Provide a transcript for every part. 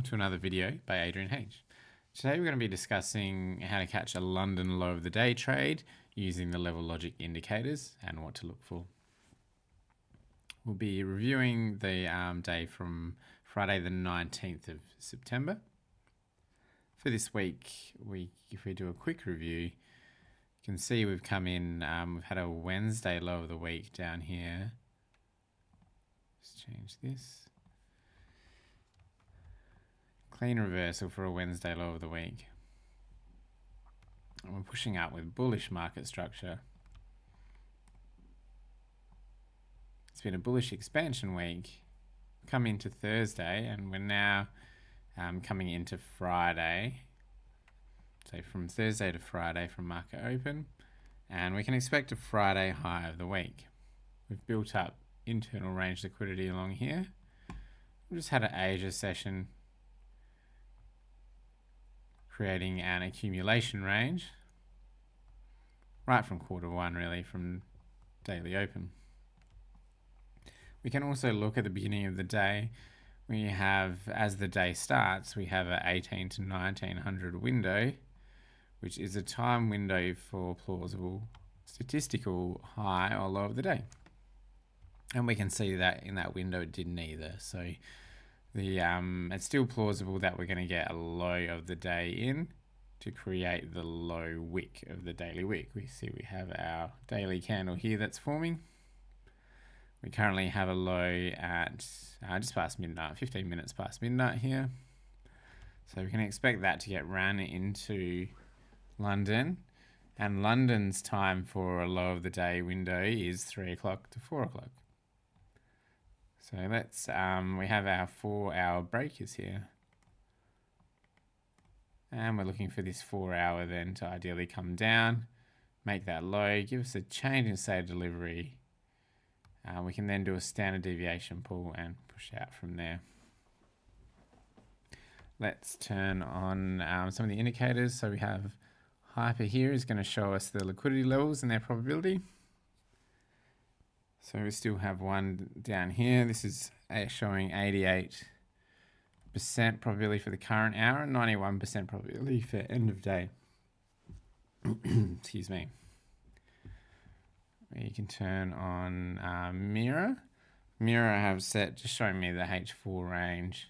welcome to another video by Adrian H. Today we're going to be discussing how to catch a London low of the day trade using the level logic indicators and what to look for. We'll be reviewing the day from Friday the 19th of September. For this week, if we do a quick review, you can see we've come in, we've had a Wednesday low of the week down here. Let's change this. Clean reversal for a Wednesday low of the week. And we're pushing up with bullish market structure. It's been a bullish expansion week. Come into Thursday and we're now coming into Friday. So from Thursday to Friday from market open. And we can expect a Friday high of the week. We've built up internal range liquidity along here. We just had an Asia session, creating an accumulation range right from quarter one, really, from daily open. We can also look at the beginning of the day. We have, as the day starts, we have a 18 to 1900 window, which is a time window for plausible statistical high or low of the day. And we can see that in that window it didn't either. So it's still plausible that we're going to get a low of the day in to create the low wick of the daily wick. We see we have our daily candle here that's forming. We currently have a low at just past midnight, 15 minutes past midnight here. So we can expect that to get ran into London. And London's time for a low of the day window is 3 o'clock to 4 o'clock. So let's, we have our 4-hour breakers here. And we're looking for this 4-hour then to ideally come down, make that low, give us a change in state of delivery. We can then do a standard deviation pull and push out from there. Let's turn on some of the indicators. So we have Hyper here is going to show us the liquidity levels and their probability. So we still have one down here. This is showing 88% probability for the current hour and 91% probability for end of day. Excuse me. You can turn on mirror. Mirror I have set just showing me the H4 range,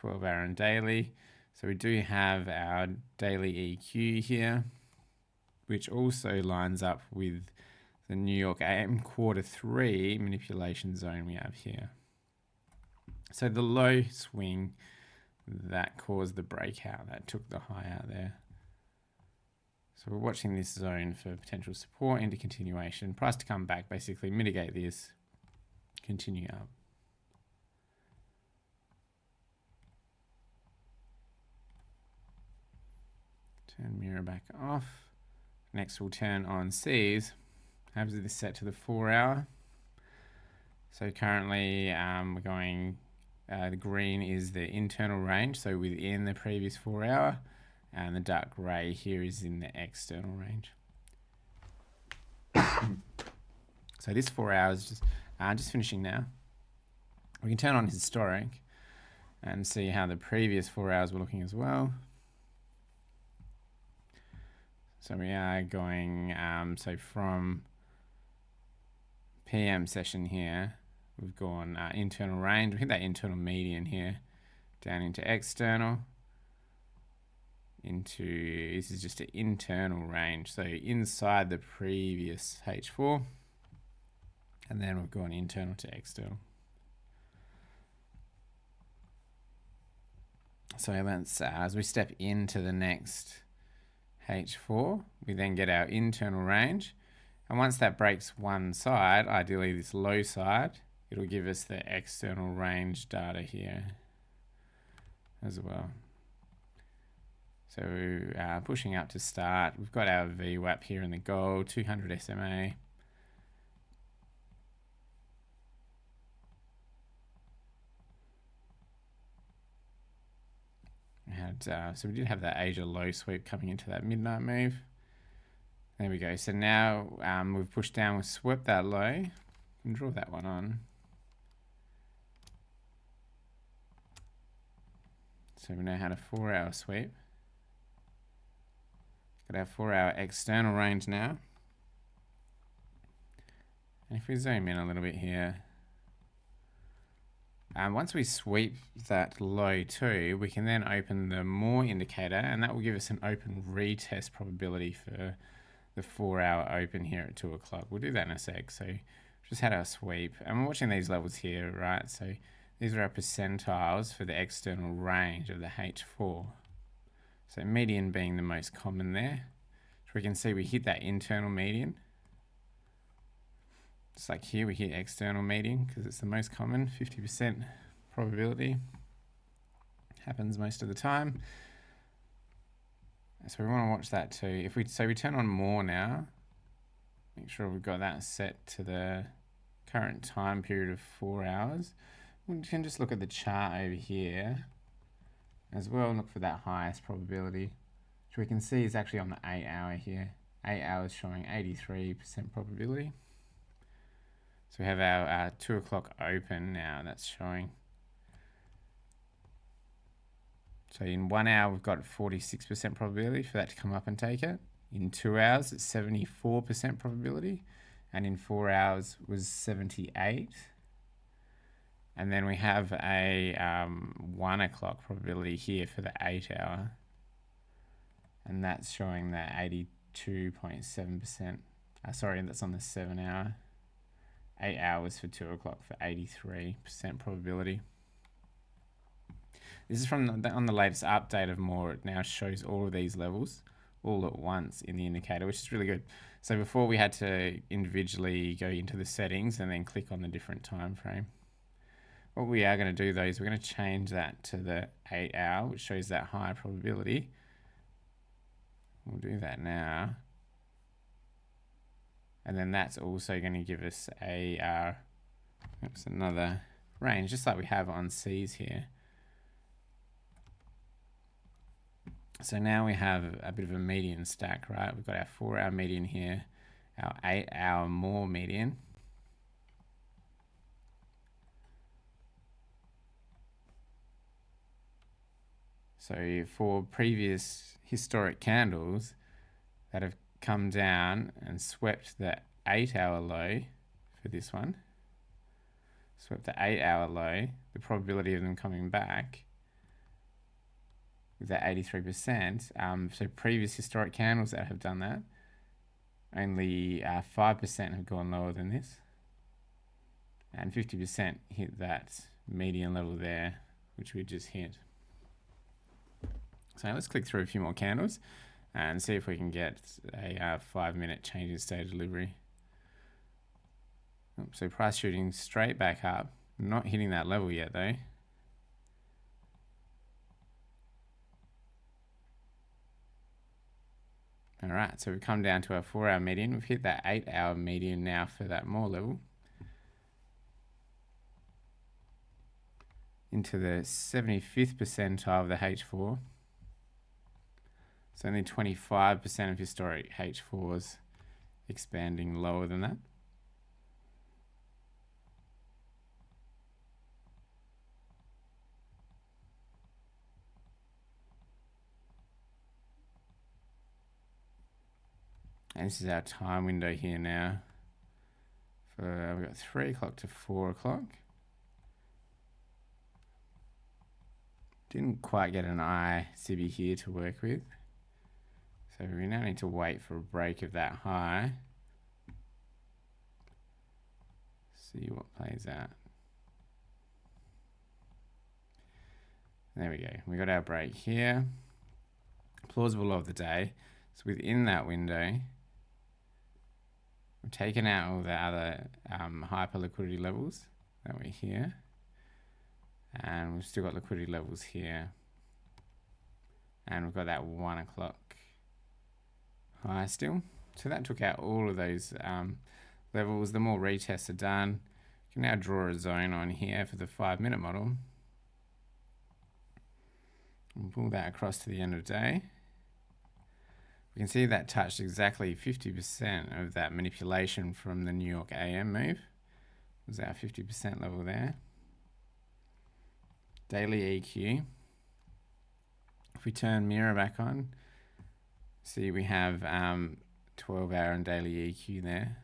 12-hour and daily. So we do have our daily EQ here, which also lines up with the New York AM Q3 manipulation zone we have here. So the low swing that caused the breakout, that took the high out there. So we're watching this zone for potential support into continuation. Price to come back, basically mitigate this, continue up. Turn mirror back off. Next we'll turn on C's. Have this set to the 4-hour. So currently we're going, the green is the internal range, so within the previous 4-hour, and the dark gray here is in the external range. So this 4 hours just finishing now. We can turn on historic and see how the previous 4 hours were looking as well. So we are going, so from PM session here, we've gone internal range. We hit that internal median here, down into external, into, this is just an internal range. So inside the previous H4, and then we've gone internal to external. So let's, as we step into the next H4, we then get our internal range. And once that breaks one side, ideally this low side, it'll give us the external range data here as well. So pushing up to start, we've got our VWAP here in the gold, 200 SMA. So we did have that Asia low sweep coming into that midnight move. There we go. So now we've pushed down, we've swept that low and draw that one on. So we know how to 4-hour sweep. Got our 4-hour external range now. And if we zoom in a little bit here, once we sweep that low too, we can then open the more indicator, and that will give us an open retest probability for the 4-hour open here at 2 o'clock. We'll do that in a sec. So just had our sweep, and we're watching these levels here, right? So these are our percentiles for the external range of the H4. So median being the most common there. So we can see we hit that internal median. Just like here, we hit external median because it's the most common, 50% probability. Happens most of the time. So we want to watch that too. If we turn on more now, make sure we've got that set to the current time period of 4 hours. We can just look at the chart over here as well and look for that highest probability, which we can see is actually on the 8-hour here. 8 hours showing 83% probability. So we have our 2 o'clock open now, that's showing. So in 1 hour, we've got 46% probability for that to come up and take it. In 2 hours, it's 74% probability. And in 4 hours was 78. And then we have a 1 o'clock probability here for the 8-hour. And that's showing that 82.7%. Sorry, that's on the 7-hour. 8 hours for 2 o'clock for 83% probability. This is from on the latest update of More. It now shows all of these levels all at once in the indicator, which is really good. So before we had to individually go into the settings and then click on the different time frame. What we are going to do though is we're going to change that to the 8-hour, which shows that higher probability. We'll do that now. And then that's also going to give us a another range, just like we have on C's here. So now we have a bit of a median stack, right? We've got our 4-hour median here, our 8-hour more median. So for previous historic candles that have come down and swept the 8-hour low for this one, swept the 8-hour low, the probability of them coming back with that 83%. So previous historic candles that have done that, only 5% have gone lower than this, and 50% hit that median level there, which we just hit. So let's click through a few more candles and see if we can get a 5-minute change in state of delivery. So price shooting straight back up, not hitting that level yet though. All right, so we've come down to our 4-hour median. We've hit that 8-hour median now for that more level. Into the 75th percentile of the H4. So only 25% of historic H4s expanding lower than that. And this is our time window here now. We've got 3 o'clock to 4 o'clock. Didn't quite get an ICB here to work with. So we now need to wait for a break of that high. See what plays out. There we go. We got our break here. Plausible of the day. So within that window, we've taken out all the other hyper liquidity levels that were here. And we've still got liquidity levels here. And we've got that 1 o'clock high still. So that took out all of those levels. The more retests are done, you can now draw a zone on here for the 5-minute model. And pull that across to the end of day. We can see that touched exactly 50% of that manipulation from the New York AM move. It was our 50% level there. Daily EQ. If we turn mirror back on, see we have 12-hour and daily EQ there.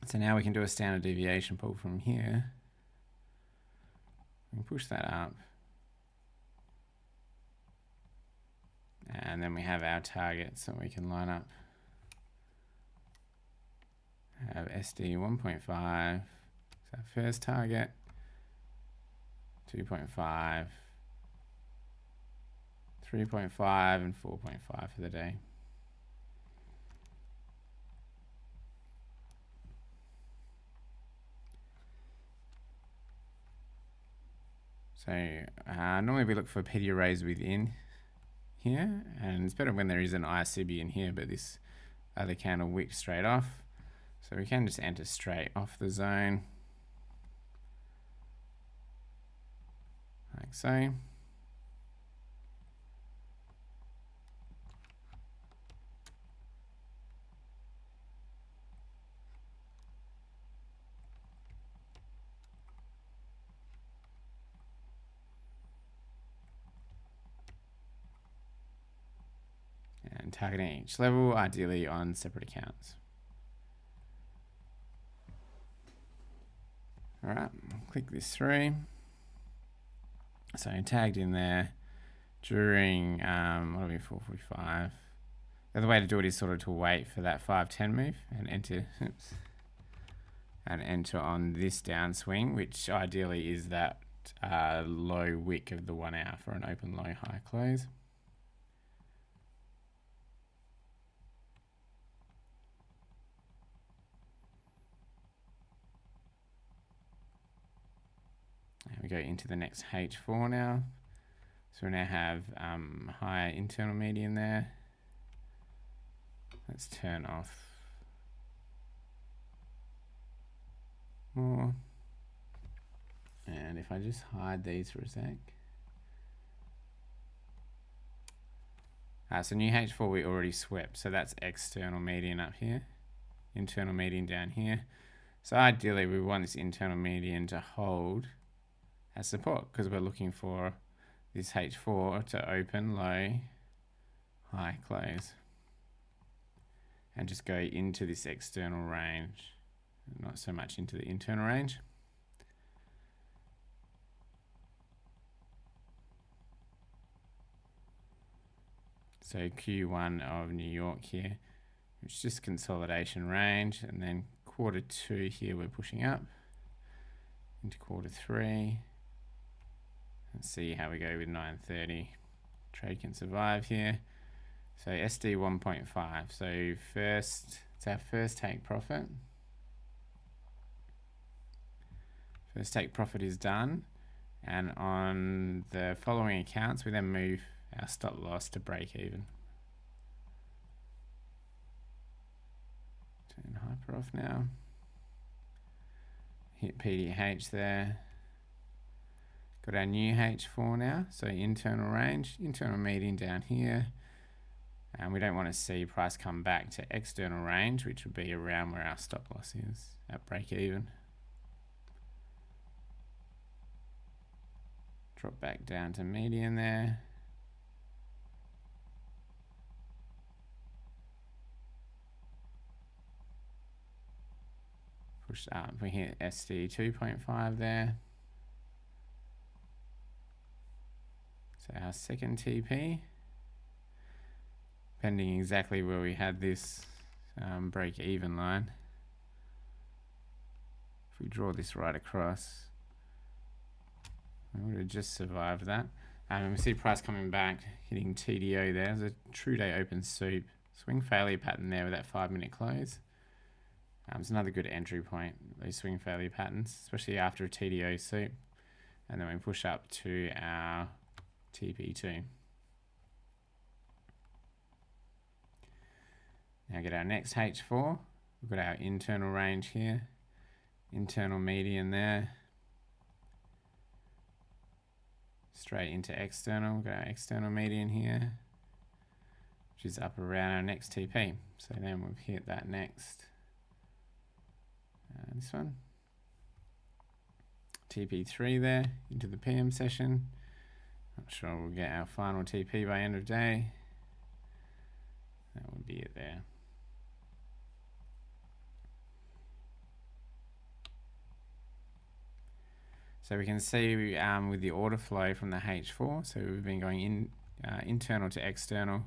So now we can do a standard deviation pull from here. We can push that up. And then we have our target, so we can line up. Have SD 1.5, it's our first target, 2.5, 3.5, and 4.5 for the day. So normally we look for petty arrays within here, and it's better when there is an ICB in here, but this other candle wicked straight off. So we can just enter straight off the zone, like so. And targeting each level, ideally on separate accounts. All right, click this through. So tagged in there during, what are we, 4:45. The other way to do it is sort of to wait for that 5:10 move and enter, oops, and enter on this downswing, which ideally is that low wick of the 1 hour for an open low high close. And we go into the next H4 now. So we now have higher internal median there. Let's turn off more. And if I just hide these for a sec. So new H4 we already swept. So that's external median up here. Internal median down here. So ideally we want this internal median to hold as support because we're looking for this H4 to open low, high close. And just go into this external range, not so much into the internal range. So Q1 of New York here, which is just consolidation range, and then Q2 here we're pushing up into Q3. Let's see how we go with 9:30. Trade can survive here. So SD 1.5. So first, it's our first take profit. First take profit is done. And on the following accounts, we then move our stop loss to break even. Turn hyper off now. Hit PDH there. Got our new H4 now, so internal range, internal median down here. And we don't want to see price come back to external range, which would be around where our stop loss is at break even. Drop back down to median there. Push up, we hit SD 2.5 there. So our second TP, pending exactly where we had this break even line. If we draw this right across, we would have just survived that. We see price coming back, hitting TDO there. There's a true day open soup. Swing failure pattern there with that 5-minute close. It's another good entry point, these swing failure patterns, especially after a TDO soup. And then we push up to our TP2. Now get our next H4. We've got our internal range here, internal median there. Straight into external, we've got our external median here, which is up around our next TP. So then we've hit that next This one. TP3 there into the PM session. Not sure we'll get our final TP by end of day. That would be it there. So we can see with the order flow from the H4, so we've been going in internal to external.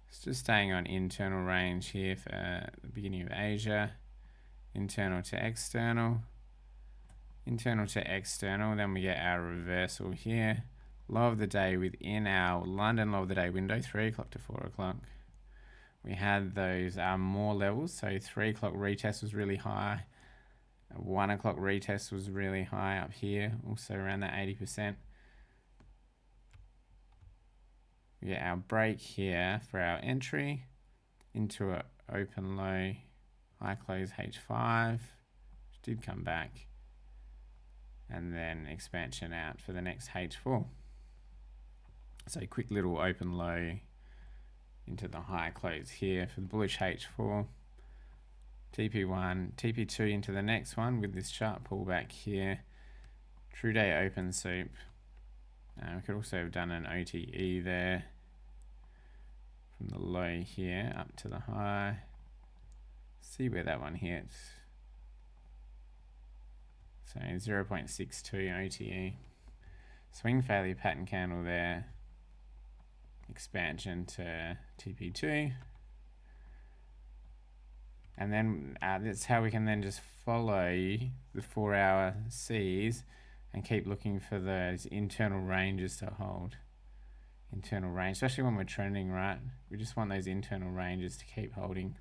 It's just staying on internal range here for the beginning of Asia. Internal to external. Internal to external, then we get our reversal here. Low of the day within our London low of the day window, 3 o'clock to 4 o'clock. We had those more levels, so 3 o'clock retest was really high. 1 o'clock retest was really high up here, also around that 80%. We get our break here for our entry into an open low, high close H5, which did come back, and then expansion out for the next H4. So quick little open low into the high close here for the bullish H4. TP1, TP2 into the next one with this sharp pullback here. True day open soup. We could also have done an OTE there from the low here up to the high. See where that one hits. So 0.62 OTE. Swing failure pattern candle there. Expansion to TP2. And then that's how we can then just follow the 4-hour Cs and keep looking for those internal ranges to hold. Internal range, especially when we're trending, right? We just want those internal ranges to keep holding.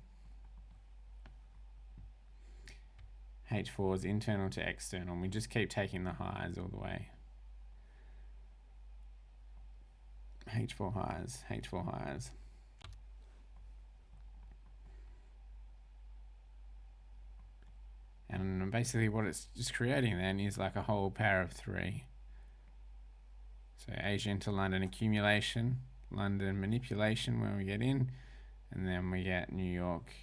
H4 is internal to external, and we just keep taking the highs all the way. H4 highs, H4 highs. And basically what it's just creating then is like a whole power of 3. So Asia into London accumulation, London manipulation when we get in, and then we get New York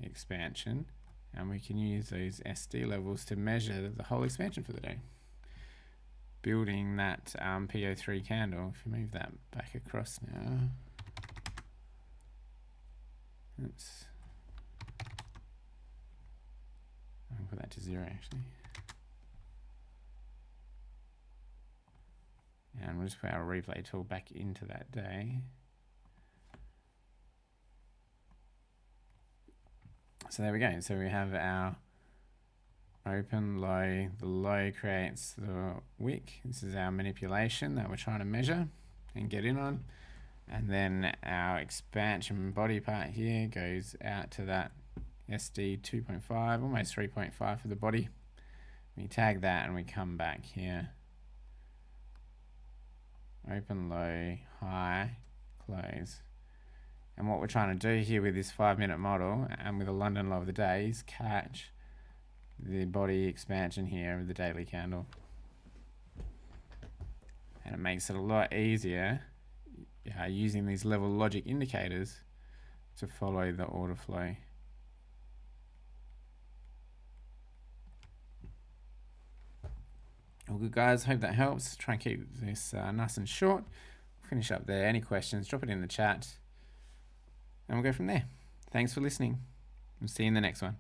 expansion. And we can use those SD levels to measure the whole expansion for the day. Building that PO3 candle. If you move that back across now. Oops. I'll put that to 0 actually. And we'll just put our replay tool back into that day. So there we go. So we have our open, low. The low creates the wick. This is our manipulation that we're trying to measure and get in on. And then our expansion body part here goes out to that SD 2.5, almost 3.5 for the body. We tag that and we come back here. Open, low, high, close. And what we're trying to do here with this 5-minute model and with the London low of the day is catch the body expansion here of the daily candle. And it makes it a lot easier using these level logic indicators to follow the order flow. All good, guys. Hope that helps. Try and keep this nice and short. Finish up there. Any questions, drop it in the chat. And we'll go from there. Thanks for listening. We'll see you in the next one.